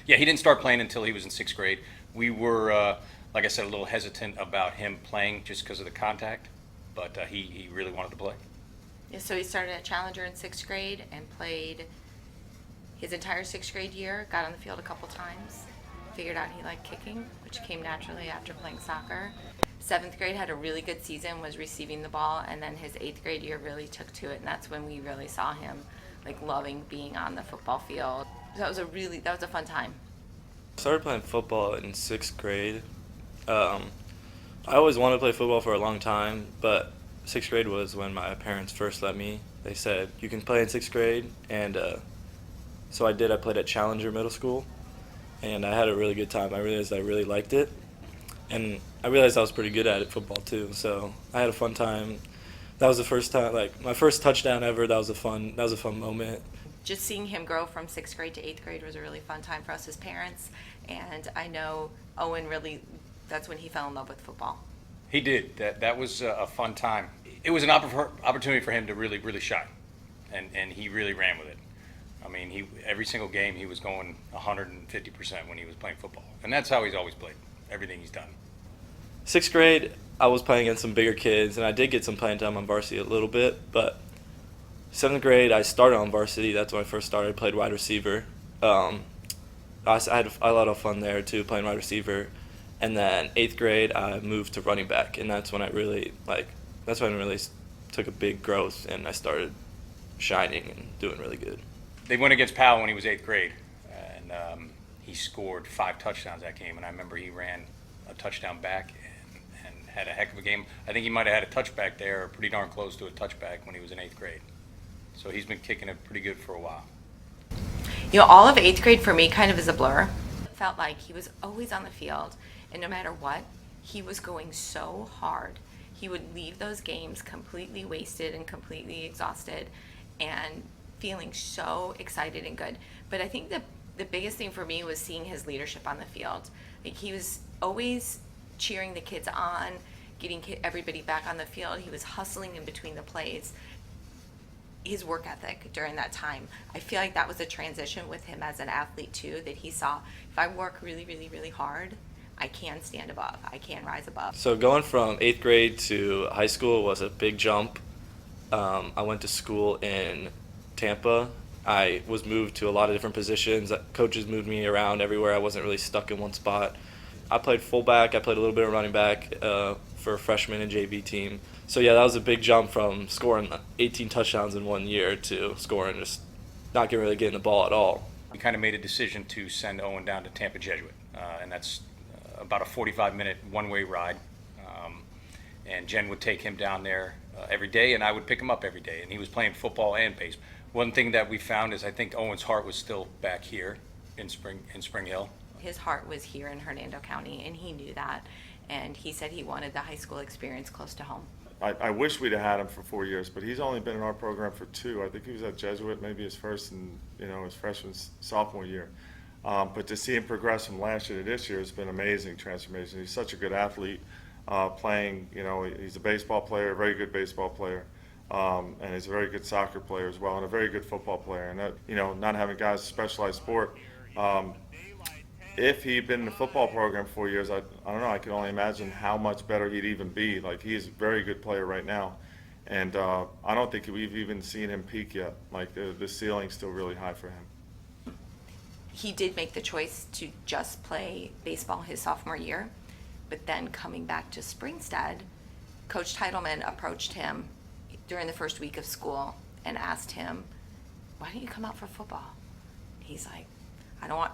Yeah, he didn't start playing until he was in sixth grade. We were, like I said, a little hesitant about him playing just because of the contact, but he really wanted to play. Yeah, so he started at Challenger in sixth grade and played his entire sixth grade year, got on the field a couple times, figured out he liked kicking, which came naturally after playing soccer. Seventh grade had a really good season, was receiving the ball, and then his eighth grade year really took to it, and that's when we really saw him like loving being on the football field. So that was a fun time. I started playing football in sixth grade. I always wanted to play football for a long time, but sixth grade was when my parents first let me. They said, you can play in sixth grade, and so I did. I played at Challenger Middle School, and I had a really good time. I realized I really liked it, and I realized I was pretty good at it, football too, so I had a fun time. That was the first time, like, my first touchdown ever. That was a fun moment. Just seeing him grow from sixth grade to eighth grade was a really fun time for us as parents, and I know Owen really, that's when he fell in love with football. He did. That was a fun time. It was an opportunity for him to really shine, and he really ran with it. I mean, every single game he was going 150% when he was playing football, and that's how he's always played. Everything he's done. Sixth grade, I was playing against some bigger kids, and I did get some playing time on varsity a little bit, but seventh grade, I started on varsity. That's when I first started. I played wide receiver. I had a lot of fun there, too, playing wide receiver. And then eighth grade, I moved to running back, and that's when I really, took a big growth, and I started shining and doing really good. They went against Powell when he was eighth grade, and he scored 5 touchdowns that game. And I remember he ran a touchdown back and had a heck of a game. I think he might have had a touchback there, or pretty darn close to a touchback when he was in eighth grade. So he's been kicking it pretty good for a while. You know, all of eighth grade for me kind of is a blur. It felt like he was always on the field, and no matter what, he was going so hard. He would leave those games completely wasted and completely exhausted and feeling so excited and good. But I think the biggest thing for me was seeing his leadership on the field. Like, he was always cheering the kids on, getting everybody back on the field. He was hustling in between the plays. His work ethic during that time, I feel like that was a transition with him as an athlete too, that he saw, if I work really hard, I can stand above, I can rise above. So going from eighth grade to high school was a big jump. I went to school in Tampa. I was moved to a lot of different positions. Coaches moved me around everywhere. I wasn't really stuck in one spot. I played fullback. I played a little bit of running back for a freshman and JV team. So yeah, that was a big jump from scoring 18 touchdowns in 1 year to scoring just not really getting the ball at all. We kind of made a decision to send Owen down to Tampa Jesuit, and that's about a 45-minute one-way ride. And Jen would take him down there every day, and I would pick him up every day. And he was playing football and baseball. One thing that we found is I think Owen's heart was still back here in Spring Hill. His heart was here in Hernando County, and he knew that. And he said he wanted the high school experience close to home. I wish we'd have had him for 4 years, but he's only been in our program for 2. I think he was at Jesuit, maybe his first and his freshman sophomore year. But to see him progress from last year to this year has been amazing transformation. He's such a good athlete, playing. He's a baseball player, a very good baseball player, and he's a very good soccer player as well, and a very good football player. And that, not having guys specialized sport. If he'd been in the football program 4 years, I don't know, I can only imagine how much better he'd even be. Like, he's a very good player right now. And I don't think we've even seen him peak yet. Like, the ceiling's still really high for him. He did make the choice to just play baseball his sophomore year, but then coming back to Springstead, Coach Titleman approached him during the first week of school and asked him, why don't you come out for football? He's like, I don't want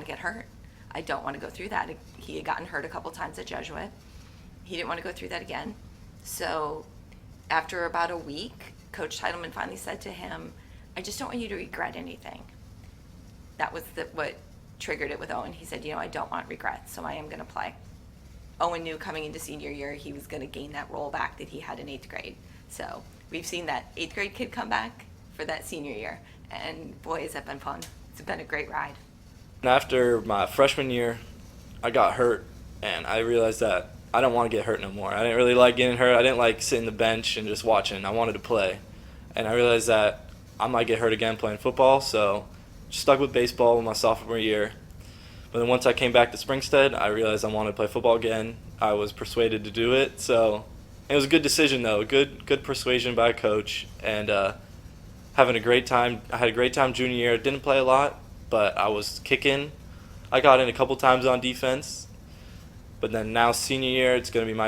to get hurt. I don't want to go through that. He had gotten hurt a couple times at Jesuit. He didn't want to go through that again. So after about a week, Coach Titleman finally said to him, I just don't want you to regret anything. That was what triggered it with Owen. He said, I don't want regrets, so I am going to play. Owen knew coming into senior year he was going to gain that role back that he had in eighth grade. So we've seen that eighth grade kid come back for that senior year, and boy, has that been fun. It's been a great ride. After my freshman year, I got hurt, and I realized that I don't want to get hurt no more. I didn't really like getting hurt. I didn't like sitting the bench and just watching. I wanted to play. And I realized that I might get hurt again playing football, so stuck with baseball my sophomore year. But then once I came back to Springstead, I realized I wanted to play football again. I was persuaded to do it, so it was a good decision though. Good persuasion by a coach, and having a great time. I had a great time junior year. Didn't play a lot, but I was kicking. I got in a couple times on defense. But then now senior year, it's gonna be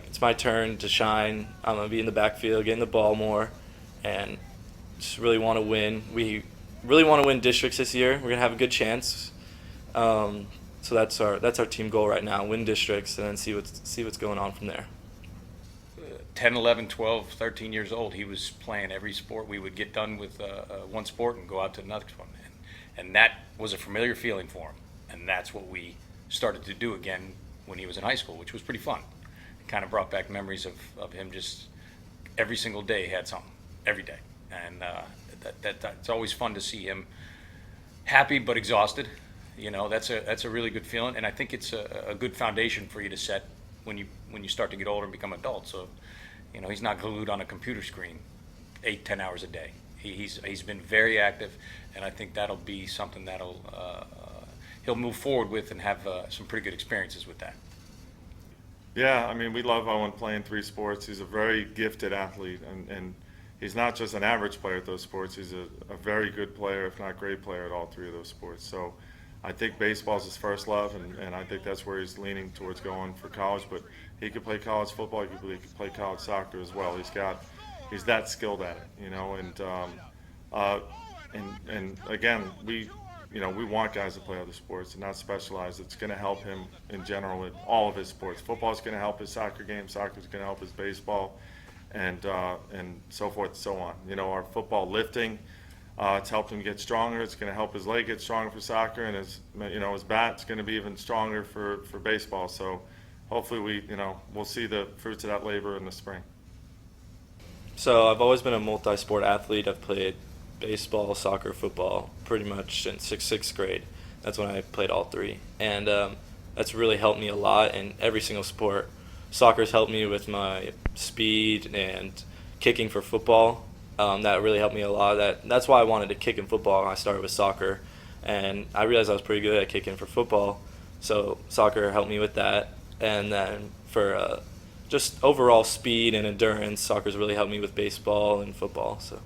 it's my turn to shine. I'm gonna be in the backfield, getting the ball more, and just really want to win. We really want to win districts this year. We're gonna have a good chance. So that's our team goal right now: win districts, and then see what's going on from there. 10, 11, 12, 13 years old, he was playing every sport. We would get done with one sport and go out to the next one, and that was a familiar feeling for him. And that's what we started to do again when he was in high school, which was pretty fun. It kind of brought back memories of him just every single day had something, every day. And that's always fun to see him happy but exhausted. You know, that's a really good feeling, and I think it's a good foundation for you to set when you start to get older and become adults. So, you know, he's not glued on a computer screen 8-10 hours a day. He's been very active, and I think that'll be something that'll he'll move forward with and have some pretty good experiences with that. Yeah, I mean, we love Owen playing 3 sports. He's a very gifted athlete, and he's not just an average player at those sports. He's a very good player, if not great player, at all 3 of those sports. So I think baseball's his first love, and I think that's where he's leaning towards going for college. But he could play college football. He could play college soccer as well. He's that skilled at it, you know. And again, we want guys to play other sports and not specialize. It's going to help him in general in all of his sports. Football's going to help his soccer game. Soccer's going to help his baseball, and so forth and so on. You know, our football lifting, it's helped him get stronger. It's going to help his leg get stronger for soccer, and his bat's going to be even stronger for baseball. So hopefully we'll see the fruits of that labor in the spring. So I've always been a multi-sport athlete. I've played baseball, soccer, football pretty much since sixth grade. That's when I played all 3, and that's really helped me a lot in every single sport. Soccer's helped me with my speed and kicking for football. That really helped me a lot. That's why I wanted to kick in football. I started with soccer, and I realized I was pretty good at kicking for football, so soccer helped me with that. And then for just overall speed and endurance, soccer's really helped me with baseball and football. So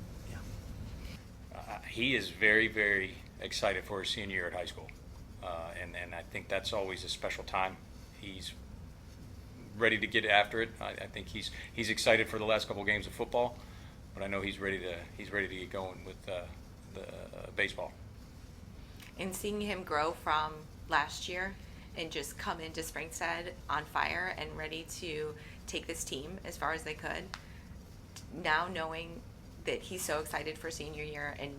He is very, very excited for his senior year at high school, and I think that's always a special time. He's ready to get after it. I think he's excited for the last couple of games of football, but I know he's ready to get going with the baseball. And seeing him grow from last year and just come into Springstead on fire and ready to take this team as far as they could, now knowing that he's so excited for senior year, and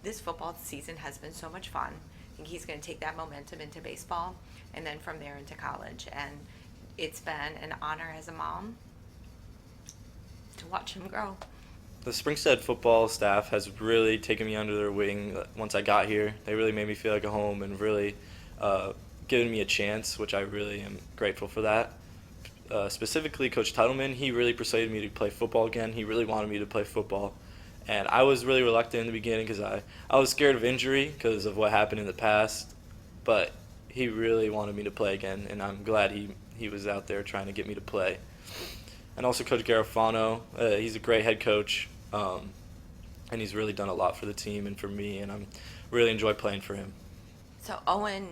this football season has been so much fun. I think he's going to take that momentum into baseball and then from there into college. And it's been an honor as a mom to watch him grow. the Springstead football staff has really taken me under their wing once I got here. They really made me feel like a home and really given me a chance, which I really am grateful for that. Specifically, Coach Titleman, he really persuaded me to play football again. He really wanted me to play football. And I was really reluctant in the beginning because I was scared of injury because of what happened in the past. But he really wanted me to play again, and I'm glad he was out there trying to get me to play. And also Coach Garofano, he's a great head coach, and he's really done a lot for the team and for me, and I really enjoy playing for him. So Owen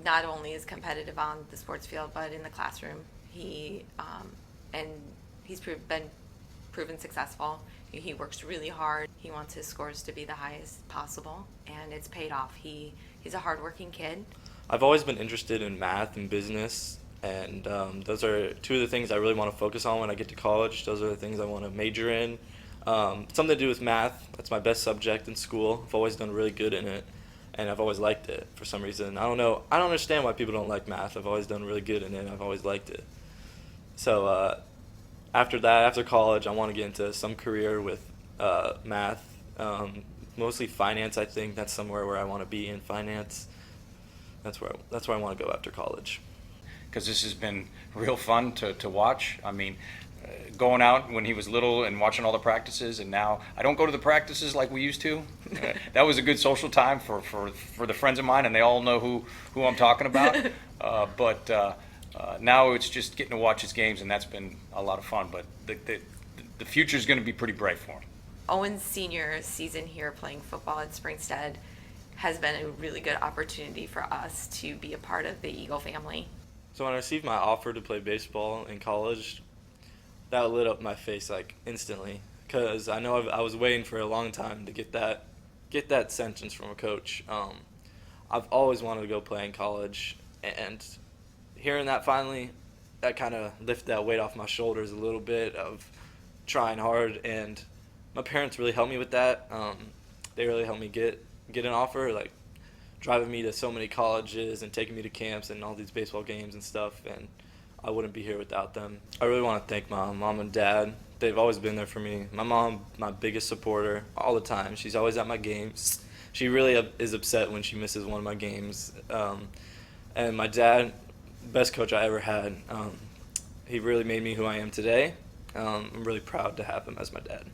not only is competitive on the sports field, but in the classroom. He's been proven successful. He works really hard. He wants his scores to be the highest possible, and it's paid off. He's a hardworking kid. I've always been interested in math and business, and those are two of the things I really want to focus on when I get to college. Those are the things I want to major in. Something to do with math. That's my best subject in school. I've always done really good in it, and I've always liked it for some reason. I don't know. I don't understand why people don't like math. I've always done really good in it. I've always liked it. So after that, after college, I want to get into some career with math, mostly finance. I think that's somewhere where I want to be in finance. That's where I want to go after college. Because this has been real fun to watch. I mean, going out when he was little and watching all the practices, and now I don't go to the practices like we used to. That was a good social time for the friends of mine, and they all know who I'm talking about. But now it's just getting to watch his games, and that's been a lot of fun. But the future is going to be pretty bright for him. Owen's senior season here playing football at Springstead has been a really good opportunity for us to be a part of the Eagle family. So when I received my offer to play baseball in college, that lit up my face like instantly, because I know I was waiting for a long time to get that sentence from a coach. I've always wanted to go play in college, and hearing that finally, that kind of lifted that weight off my shoulders a little bit of trying hard, and my parents really helped me with that. They really helped me get an offer, like driving me to so many colleges and taking me to camps and all these baseball games and stuff, and I wouldn't be here without them. I really want to thank my mom and dad. They've always been there for me. My mom, my biggest supporter all the time. She's always at my games. She really is upset when she misses one of my games. And my dad, best coach I ever had. He really made me who I am today. I'm really proud to have him as my dad.